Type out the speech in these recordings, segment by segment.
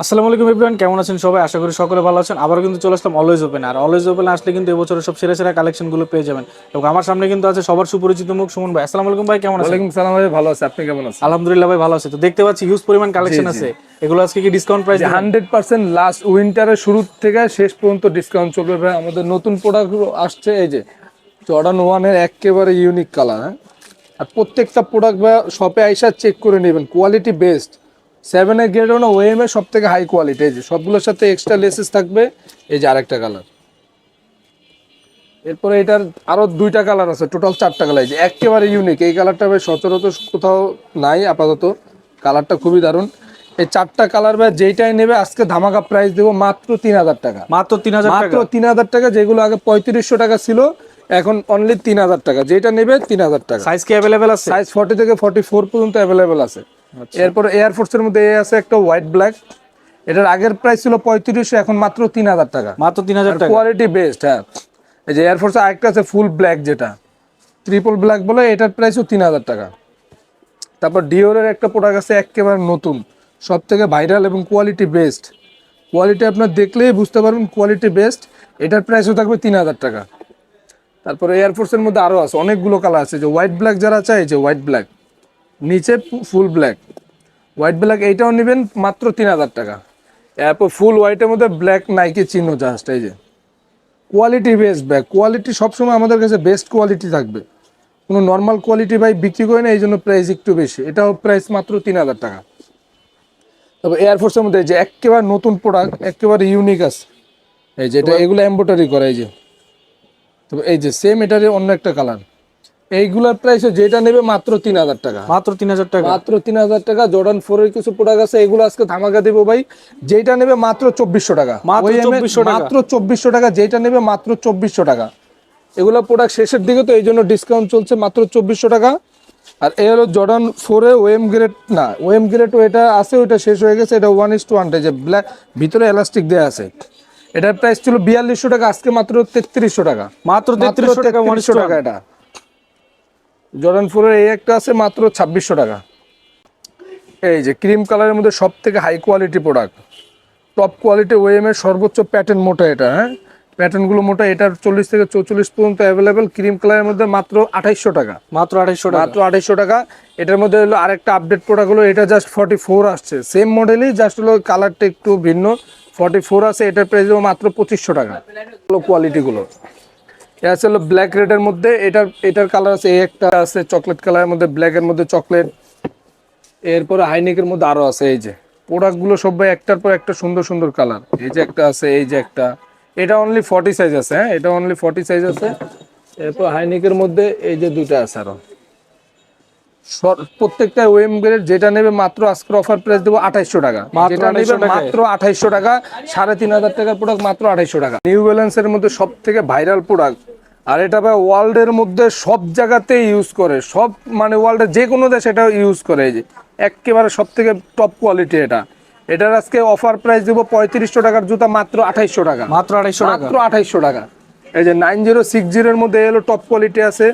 আসসালামু আলাইকুম এভরিওয়ান, কেমন আছেন সবাই? আশা করি সকলে ভালো আছেন। আবারও কিন্তু চলে আসলাম always open. Are always open আসলে কিন্তু এবছরের সব সেরা সেরা কালেকশনগুলো পেয়ে যাবেন। এবং আমার সামনে কিন্তু আছে সবার সুপরিচিত মুখ সুমন ভাই। আসসালামু আলাইকুম ভাই, কেমন আছেন? ওয়ালাইকুম সালাম ভাই, ভালো আছে। আপনি কেমন আছেন? আলহামদুলিল্লাহ ভাই, ভালো আছে। তো দেখতে পাচ্ছি হিউজ পরিমাণ জি কালেকশন জি আছে। এগুলো আজকে কি ডিসকাউন্ট প্রাইস যে দিবেন? 100% লাস্ট উইন্টারের শুরু থেকে শেষ পর্যন্ত ডিসকাউন্ট চলবে ভাই। আমাদের নতুন প্রোডাক্ট আসছে, এই যে জর্ডান 1 এর একেবারে ইউনিক কালার। হ্যাঁ, আর প্রত্যেকটা প্রোডাক্ট ভাই শপে আইসা চেক করে নেবেন, কোয়ালিটি বেস্ট। 7 এর গ্রেড না ওএম এর সব থেকে হাই কোয়ালিটি। এই যে সবগুলোর সাথে এক্সট্রা লেসেস থাকবে। এই যে আরেকটা কালার, এরপরে এটার আরো দুইটা কালার আছে, টোটাল 4টা কালার। এই যে একেবারে ইউনিক এই কালারটা ভাই সচরাচর কোথাও নাই আপাতত। কালারটা খুবই দারুণ। এই 4টা কালার ভাই যেইটাই নেবে আজকে ধামাকা প্রাইস দেবো মাত্র 3000 টাকা। মাত্র 3000 মাত্র টাকা? 3000 টাকা, যেগুলো আগে 3500 টাকা ছিল এখন অনলি 3000 টাকা। যেটা নেবে 3000 টাকা। সাইজ কি অ্যাভেলেবেল আছে? সাইজ 40 থেকে 44 পর্যন্ত অ্যাভেলেবেল আছে। আচ্ছা, এরপরে এয়ারফোর্সের মধ্যে এ আছে একটা হোয়াইট ব্ল্যাক। এটার আগের প্রাইস ছিল 3500, এখন মাত্র 3000 টাকা। মাত্র 3000 টাকা। Quality best. হ্যাঁ, এই যে এয়ারফোর্স আরেকটা আছে ফুল ব্ল্যাক, যেটা ট্রিপল ব্ল্যাক বলে, এটার প্রাইসও 3000 টাকা। তারপর ডিওরের একটা প্রোডাক্ট আছে একেবারে নতুন, সব থেকে ভাইরাল এবং কোয়ালিটি বেস্ট। কোয়ালিটি আপনার দেখলেই বুঝতে পারবেন কোয়ালিটি বেস্ট। এটার প্রাইসও থাকবে 3000 টাকা। তারপরে এয়ারফোর্সের মধ্যে আরও আছে অনেকগুলো কালার আছে। যে হোয়াইট ব্ল্যাক যারা চাই, যে হোয়াইট ব্ল্যাক নিচে ফুল ব্ল্যাক, হোয়াইট ব্ল্যাক এইটাও নেবেন মাত্র 3000 টাকা। এরপর ফুল হোয়াইটের মধ্যে ব্ল্যাক নাইকি চিহ্ন জাস্ট। এই যে কোয়ালিটি বেস্ট ব্যাগ, কোয়ালিটি সবসময় আমাদের কাছে বেস্ট কোয়ালিটি থাকবে। কোনো নর্মাল কোয়ালিটি ভাই বিক্রি করে না, এই জন্য প্রাইস একটু বেশি। এটাও প্রাইস মাত্র 3000 টাকা। তবে এয়ারফোর্সের মধ্যে যে একেবারে নতুন প্রোডাক্ট, একেবারে ইউনিক আছে। এই যে এটা এগুলো এমব্রয়ডারি করা। এই যে তবে এই যে সেম এটারই অন্য একটা কালার। এইগুলার প্রাইস যেটা নেবে মাত্র 3000 টাকা। মাত্র 3000 টাকা? মাত্র 3000 টাকা। জর্ডান 4 এর কিছু প্রোডাক্ট আছে, এগুলো আজকে ধামাকা দেবো ভাই। যেটা নেবে মাত্র 2400 টাকা। মাত্র 2400 টাকা? মাত্র 2400 টাকা, যেটা নেবে মাত্র 2400 টাকা। এগুলো প্রোডাক্ট শেষের দিকে, তো এই জন্য ডিসকাউন্ট চলছে, মাত্র 2400 টাকা। আর এ হলো জর্ডান 4 এ ওএম গ্রেড, না ওএম গ্রেড ওইটা আছে, ওইটা শেষ হয়ে গেছে। এটা 1:1, যে ব্ল্যাক ভিতরে এলাস্টিক দেওয়া আছে। এটার প্রাইস ছিল 4200 টাকা, আজকে মাত্র 3300 টাকা। মাত্র 3300 টাকা? 3300 টাকা। এটা জর্ডান 4 এর এই একটা আছে মাত্র 2600 টাকা। এই যে ক্রিম কালারের মধ্যে সব থেকে high quality product, top quality OM এর সর্বোচ্চ প্যাটার্ন মোটা এটা। হ্যাঁ, প্যাটার্নগুলো মোটা। এটার 40 থেকে 44 পর্যন্ত অ্যাভেলেবেল। ক্রিম কালারের মধ্যে মাত্র 2800 টাকা। মাত্র 2800 টাকা? মাত্র 2800 টাকা। এটার মধ্যে হলো আরেকটা আপডেট প্রোডাক্ট হলো, এটা জাস্ট 44 আসছে, সেম মডেলই, জাস্ট হলো কালারটা একটু ভিন্ন। 44 আছে, এটার প্রাইস মাত্র 2500 টাকা। হলো কোয়ালিটিগুলো। এটা আছে হলো ব্ল্যাক রেডের মধ্যে। এটার কালার আছে, এই একটা আছে চকলেট কালারের মধ্যে, ব্ল্যাকের মধ্যে চকলেট। এরপরে হাইনেকের মধ্যে আরো আছে। এই যে প্রোডাক্টগুলো সবাই একটার পর একটা সুন্দর সুন্দর কালার। এই যে একটা আছে, এই যে একটা, এটা অনলি 40 সাইজ আছে। হ্যাঁ, এটা অনলি 40 সাইজ আছে। এরপর হাইনেকের মধ্যে এই যে দুইটা আছে আরো। প্রত্যেকটা ওএম গ্রেড, যেটা নেবে মাত্র আজকের অফার প্রাইস দেবো 2800 টাকা। যেটা নেবে মাত্র 2800 টাকা। 3500 টাকার প্রোডাক্ট মাত্র 2800 টাকা। নিউ ব্যালেন্সের মধ্যে সব থেকে ভাইরাল প্রোডাক্ট। আর এটা ভাই ওয়ার্ল্ডের মধ্যে সব জায়গাতেই ইউজ করে, সব মানে ওয়ার্ল্ডের যে কোনো দেশ এটা ইউজ করে। এই যে একেবারে সব থেকে টপ কোয়ালিটি এটা। এটার আজকে অফার প্রাইস দেবো 3500 টাকার জুতা মাত্র 2800 টাকা। মাত্র 2800 টাকা? মাত্র 2800 টাকা। এই যে 9060 এর মধ্যে এলো টপ কোয়ালিটি আছে,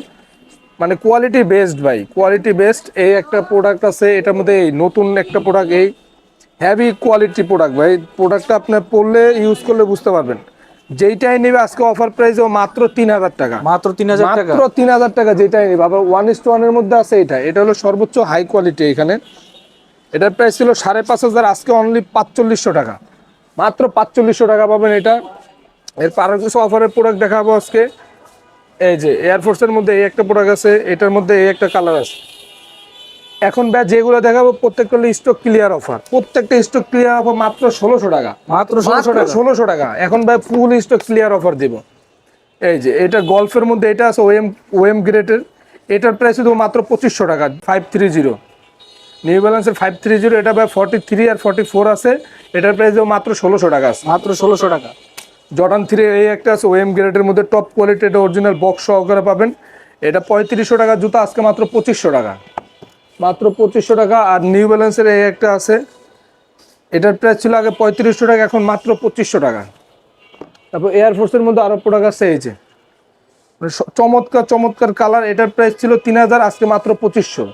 মানে কোয়ালিটি বেস্ট ভাই, কোয়ালিটি বেস্ট। এই একটা প্রোডাক্ট আছে, এটার মধ্যে এই নতুন একটা প্রোডাক্ট, এই হেভি কোয়ালিটি প্রোডাক্ট ভাই। প্রোডাক্টটা আপনি পরলে ইউজ করলে বুঝতে পারবেন। যেইটাই নেবে আজকে অফার প্রাইস মাত্র 3000 টাকা। মাত্র 3000 টাকা? মাত্র 3000 টাকা যেটাই নেবে। আবার 1:1 এর মধ্যে আছে এটা। এটা হলো সর্বোচ্চ হাই কোয়ালিটি এখানে। এটার প্রাইস ছিল 5500, আজকে অনলি 4500 টাকা। মাত্র 4500 টাকা পাবেন এটা। এরপর আরো কিছু অফারের প্রোডাক্ট দেখাবো আজকে। এই যে এয়ারফোর্সের মধ্যে এই একটা প্রোডাক্ট আছে, এটার মধ্যে এই একটা কালার আছে। এখন ব্যাচ যেগুলো দেখাবো প্রত্যেকটা স্টক ক্লিয়ার অফার, প্রত্যেকটা স্টক ক্লিয়ার অফার মাত্র 1600 টাকা। মাত্র 1600 টাকা? 1600 টাকা। এখন ভাই ফুল স্টক ক্লিয়ার অফার দিব। এই যে এটা গল্ফের মধ্যে এটা আছে ওএম ওএম গ্রেডের। এটার প্রাইস দেবো মাত্র 2500 টাকা। 530 নিউ ব্যালেন্সের 530, এটা ভাই 43 আর 44 আছে। এটার প্রাইস দেবো মাত্র 1600 টাকা। মাত্র 1600 টাকা? জর্ডান 3 এই একটা আছে ওএম গ্রেডের মধ্যে টপ কোয়ালিটি, এটা অরিজিনাল বক্স সহকারে পাবেন। এটা 3500 টাকা জুতা, আজকে মাত্র 2500 টাকা। মাত্র 2500 টাকা। আর নিউ ব্যালেন্সের এই একটা আছে, এটার প্রাইস ছিল আগে 3500 টাকা, এখন মাত্র 2500 টাকা। তারপর এয়ারফোর্সের মধ্যে আরো প্রোডাক্ট আছে, এই যে মানে চমৎকার চমৎকার কালার। এটার প্রাইস ছিল 3000, আজকে মাত্র 2500।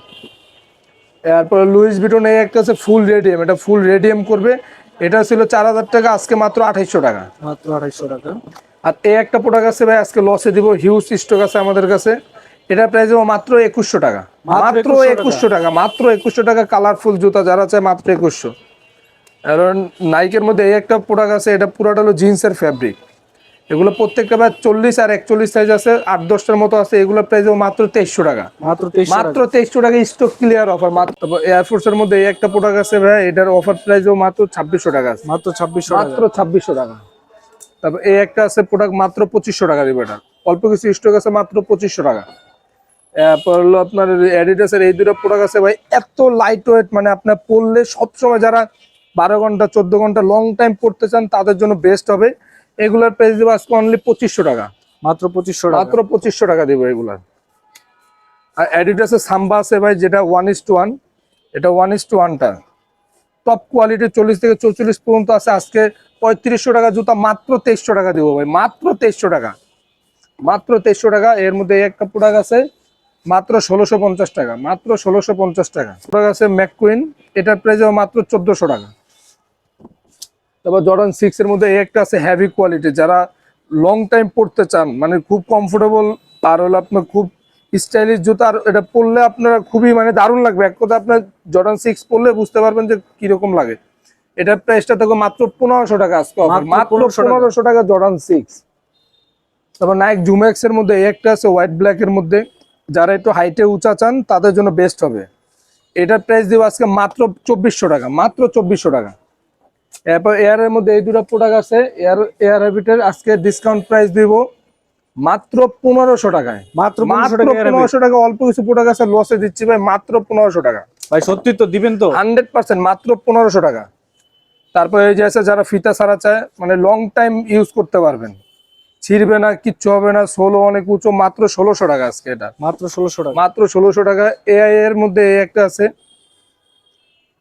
এরপরে লুইস ভিটন এই একটা আছে ফুল রেডিয়াম, এটা ফুল রেডিয়াম করবে। এটা ছিল 4000 টাকা, আজকে মাত্র 2800 টাকা। মাত্র 2800 টাকা। আর এই একটা প্রোডাক্ট আছে ভাই, আজকে লসে দিব, হিউজ স্টক আছে আমাদের কাছে। এটা প্রাইস দেবো মাত্র 2100 টাকা। মাত্র 2100 টাকা, মাত্র 2100 টাকা। কালারফুল জুতা যারা চায় মাত্র 2100। কারণ নাইকের মধ্যে এই একটা প্রোডাক্ট আছে, এটা পুরোটা হলো জিন্সের ফ্যাব্রিক। এগুলো প্রত্যেকটা ভাই 40 আর 41 সাইজ আছে, 8-10টার মতো আছে। এগুলো প্রাইস দেবো মাত্র 2300 টাকা। মাত্র 2300 মাত্র 2300 টাকা স্টক ক্লিয়ার অফার। মাত্র এয়ারফোর্সের মধ্যে এই একটা প্রোডাক্ট আছে ভাই, এটার অফার প্রাইস দেবো মাত্র 2600 টাকা। মাত্র 2600 টাকা। মাত্র 2600 টাকা। তারপর এই একটা আছে প্রোডাক্ট, মাত্র 2500 টাকা দিব। এটা অল্প কিছু স্টক আছে, মাত্র 2500 টাকা। এরপর হলো আপনার অ্যাডিডাসের এই দুটো প্রোডাক্ট আছে ভাই, এত লাইট ওয়েট, মানে আপনার পরলে সবসময় যারা 12 ঘন্টা 14 ঘন্টা লং টাইম পড়তে চান তাদের জন্য বেস্ট হবে। এগুলার প্রাইস দেবো আজকে অনলি 2500 টাকা। মাত্র 2500 টাকা। মাত্র 2500 টাকা দিব এগুলার। আর অ্যাডিডাসের সাম্বা আছে ভাই, যেটা 1:1, এটা 1:1টা টপ কোয়ালিটি, 40 থেকে 44 পর্যন্ত আছে। আজকে 3500 টাকা জুতা মাত্র 2300 টাকা দিব ভাই। মাত্র 2300 টাকা। মাত্র 2300 টাকা। এর মধ্যে একটা প্রোডাক্ট আছে মাত্র 1650 টাকা। মাত্র 1650 টাকা। প্রোডাক্ট আছে ম্যাককুইন, এটার প্রাইস মাত্র 1400 টাকা। তারপর জর্ডান 6 এর মধ্যে একটা আছে হেভি কোয়ালিটি, যারা লং টাইম পড়তে চান, মানে খুব কমফোর্টেবল আর হলো আপনার খুব স্টাইলিশ জুতা। আর এটা পরলে আপনারা খুবই মানে দারুণ লাগবে। এক কথা আপনার জর্ডান 6 পরলে বুঝতে পারবেন যে কিরকম লাগে। এটার প্রাইসটা দেখো মাত্র 1500 টাকা আজকে অফার। মাত্র 1500 টাকা জর্ডান 6। তারপর নাইক জুমেক্স এর মধ্যে একটা আছে হোয়াইট ব্ল্যাক এর মধ্যে, যারা একটু হাইটে উঁচা চান তাদের জন্য বেস্ট হবে। এটার প্রাইস দিব আজকে মাত্র 2400 টাকা। মাত্র 2400 টাকা। এরপর এয়ারের মধ্যে এই দুটো প্রোডাক্ট আছে, এয়ার হ্যাবিটের আজকে ডিসকাউন্ট প্রাইস দিব মাত্র 1500 টাকায়। মাত্র 1500 টাকা। অল্প কিছু প্রোডাক্ট আছে লসে দিচ্ছি ভাই, মাত্র 1500 টাকা। ভাই সত্যি তো দিবেন তো? 100% মাত্র 1500 টাকা। তারপর এই যে আছে যারা ফিতা ছাড়া চায়, মানে লং টাইম ইউজ করতে পারবেন, ছিড়বে না, কিচ্ছু হবে না, সোলো অনেক উঁচু, মাত্র 1600 টাকা আজকে এটা। মাত্র 1600 টাকা। মাত্র 1600 টাকা। এআই এর মধ্যে এই একটা আছে,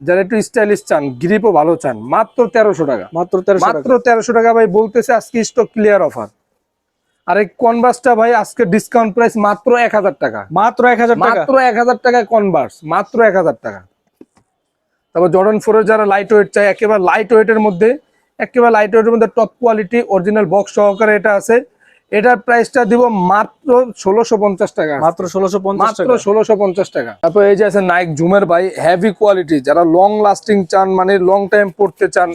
যারা একটু স্টাইলিশ চান, গ্রিপও ভালো চান, মাত্র 1300 টাকা। মাত্র 1300 টাকা। মাত্র 1300 টাকা ভাই বলতেছে আজকে স্টক ক্লিয়ার অফার। আর এই কনভার্সটা ভাই আজকে ডিসকাউন্ট প্রাইস মাত্র 1000 টাকা। মাত্র 1000 টাকা। মাত্র 1000 টাকা কনভার্স, মাত্র 1000 টাকা। তারপর জর্ডান 4 এর যারা লাইট ওয়েট চাই, একেবারে লাইট ওয়েটের মধ্যে, একেবারে লাইট ওয়েটের মধ্যে টপ কোয়ালিটি অরিজিনাল বক্স সহকারে এটা আছে। এটার প্রাইসটা দিব মাত্র 1650 টাকা। মাত্র 1650 মাত্র টাকা। 1650 টাকা। তারপর এই যে আছে নাইক জুমের ভাই, হেভি কোয়ালিটি, যারা লং লাস্টিং চান, মানে লং টাইম পড়তে চান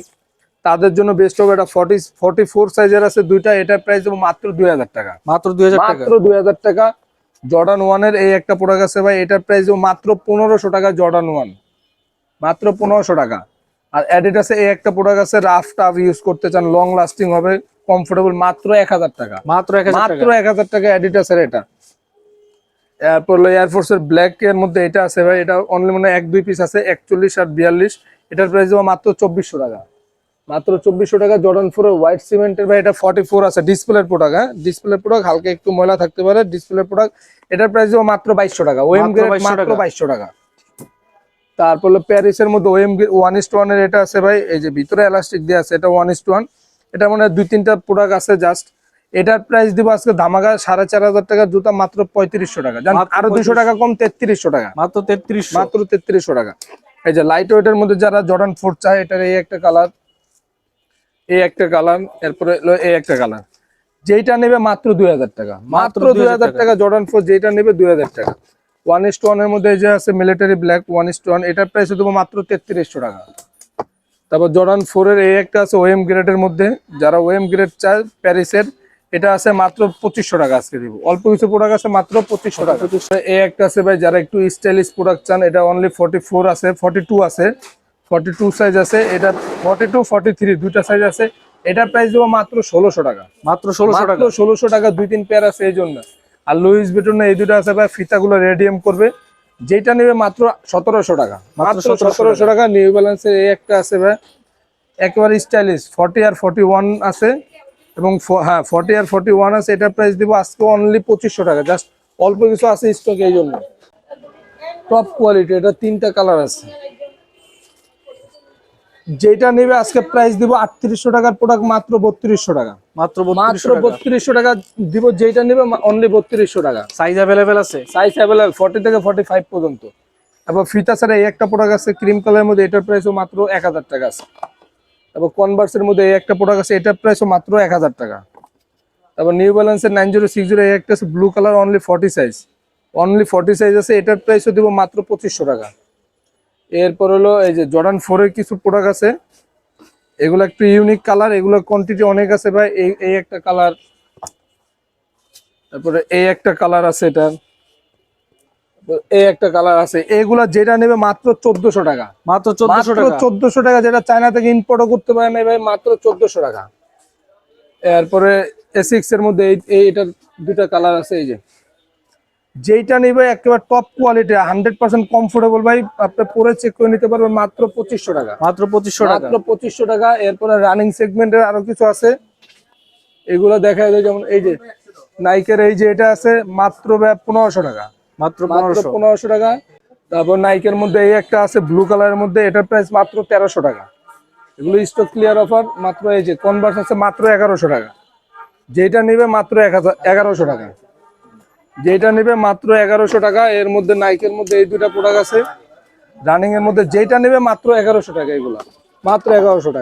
তাদের জন্য বেস্ট হবে। এটা 44 সাইজের আছে দুইটা। এটার প্রাইস দেবো মাত্র 2000 টাকা। মাত্র 2000 টাকা। মাত্র 2000 টাকা। জর্ডান 1 এর এই একটা প্রোডাক্ট আছে ভাই, এটার প্রাইস দেবো মাত্র 1500 টাকা। জর্ডান 1 মাত্র 1500 টাকা। আর অ্যাডিডাসে এই একটা প্রোডাক্ট আছে, রাফ টাফ ইউজ করতে চান, লং লাস্টিং হবে, কমফোর্টেবল, মাত্র 1000 টাকা। মাত্র 1000 টাকা। মাত্র 1000 টাকা অ্যাডিডাসের এটা। এরপর এয়ারফোর্সের ব্ল্যাক এর মধ্যে এটা আছে ভাই, এটা অনলি মানে 1-2 পিস আছে, 41 আর 42। এটার প্রাইস দেবো মাত্র 2400 টাকা। মাত্র 2400 টাকা। জর্ডান 4 এর হোয়াইট সিমেন্টের ভাই, এটা 44 আছে, ডিসপ্লের প্রোডাক্ট। হ্যাঁ, ডিসপ্লের প্রোডাক্ট, হালকা একটু ময়লা থাকতে পারে, ডিসপ্লের প্রোডাক্ট। এটার প্রাইস দেবো মাত্র 2200 টাকা। ওএম গ্রেড মাত্র 2200 টাকা। তারপর প্যারিসের মধ্যে ওএম 1:1 এর এটা আছে ভাই, এই যে ভিতরে এলাস্টিক দেওয়া আছে, এটা 1:1। এটা মানে 2-3টা প্রোডাক্ট আছে জাস্ট। এটার প্রাইস দিব আজকে ধামাকা 4500 টাকার জুতা মাত্র 3500 টাকা। জান আরো 200 টাকা কম, 3300 টাকা। মাত্র 3300। মাত্র 3300 টাকা। এই যে লাইট ওয়েটের মধ্যে যারা জর্ডান 4 চায়, এটার এই একটা কালার, এই একটা কালার, এরপরে এই একটা কালার, যেইটা নেবে মাত্র 2000 টাকা। মাত্র 2000 টাকা। জর্ডান 4 যেইটা নেবে 2000 টাকা। 1:1 এর মধ্যে যে আছে মিলিটারি ব্ল্যাক 1:1, এটার প্রাইস দেবো মাত্র 3300 টাকা। তারপর জর্ডান 4 এর এই একটা আছে ওএম গ্রেডের মধ্যে, যারা ওএম গ্রেড চায় প্যারিসের, এটা আছে মাত্র 2500 টাকা আজকে দিব। অল্প কিছু প্রোডাক্ট আছে মাত্র 2500 টাকা। এই একটা আছে ভাই, যারা একটু স্টাইলিশ প্রোডাক্ট চান, এটা অনলি 44 আছে, 42 আছে, 42 সাইজ আছে। এটা 42 43 দুইটা সাইজ আছে। এটার প্রাইস দেবো মাত্র 1600 টাকা। মাত্র 1600 টাকা। 1600 টাকা। 2-3 পেয়ার আছে এই জন্য। আর লুইস ভিটনের এই দুটো আছে ভাই, ফিতাগুলো রেডিয়াম করবে, যেটা নেবে মাত্র 1700 টাকা। মাত্র 1700 টাকা। নিউ ব্যালেন্সের এই একটা আছে ভাই, একেবারে স্টাইলিশ, 40 আর 41 আছে, এবং হ্যাঁ 40 আর 41 আছে। এটার প্রাইস দিব আজকে অনলি 2500 টাকা। জাস্ট অল্প কিছু আছে স্টক এই জন্য। টপ কোয়ালিটি, এটা 3টা কালার আছে। যেটা নেবে আজকে প্রাইস দিব 3800 টাকার প্রোডাক্ট মাত্র 3200 টাকা। মাত্র মাত্র 3200 টাকা। 3200 টাকা দিব। যেটা নেবে অনলি 3200 টাকা। সাইজ अवेलेबल আছে? সাইজ अवेलेबल 40 থেকে 45 পর্যন্ত। এবং ফিতা ছাড়া এই একটা প্রোডাক্ট আছে ক্রিম কালারের মধ্যে, এটার প্রাইসও মাত্র 1000 টাকা আছে। তারপর কনভার্সের মধ্যে এই একটা প্রোডাক্ট আছে, এটার প্রাইসও মাত্র 1000 টাকা। তারপর নিউ ব্যালেন্সের 9060 এই একটা আছে ব্লু কালার, অনলি 40 সাইজ আছে, এটার প্রাইসও দিব মাত্র 2500 টাকা। এরপর হলো এই যে জর্ডান 4 এর কিছু প্রোডাক্ট আছে, এগুলো একটু ইউনিক কালার, এগুলো কোয়ান্টিটি অনেক আছে ভাই। এই একটা কালার, তারপরে এই একটা কালার আছে, এটার এই একটা কালার আছে, এগুলা যেটা নেবে মাত্র 1400 টাকা। মাত্র 1400 টাকা। 1400 টাকা, যেটা চায়না থেকে ইম্পোর্টও করতে পারে না ভাই, মাত্র 1400 টাকা। এরপরে এসিক্স এর মধ্যে এটার দুটা কালার আছে, এই যে যেইটা নিবে একেবারে টপ কোয়ালিটি 100% কমফোর্টেবল ভাই, আপনি পরে চেক করে নিতে পারবেন মাত্র 2500 টাকা। মাত্র 2500 টাকা। মাত্র 2500 টাকা। এরপরে রানিং সেগমেন্টের আরো কিছু আছে, এগুলো দেখা যায়, যেমন এই যে নাইকের এই যে এটা আছে মাত্র 1500 টাকা। মাত্র মাত্র 1500। 1500 টাকা। তারপর নাইকের মধ্যে এই একটা আছে ব্লু কালারের মধ্যে, এটার প্রাইস মাত্র 1300 টাকা। এগুলো স্টক ক্লিয়ার অফার। মাত্র এই যে কনভার্স আছে মাত্র 1100 টাকা। যেটা নিবে মাত্র 1100 টাকা। যেটা নিবে মাত্র 1100 টাকা। এর মধ্যে নাইকের মধ্যে এই দুইটা প্রোডাক্ট আছে রানিং এর মধ্যে, যেটা নেবে মাত্র 1100 টাকা, এগুলা মাত্র 1100 টাকা।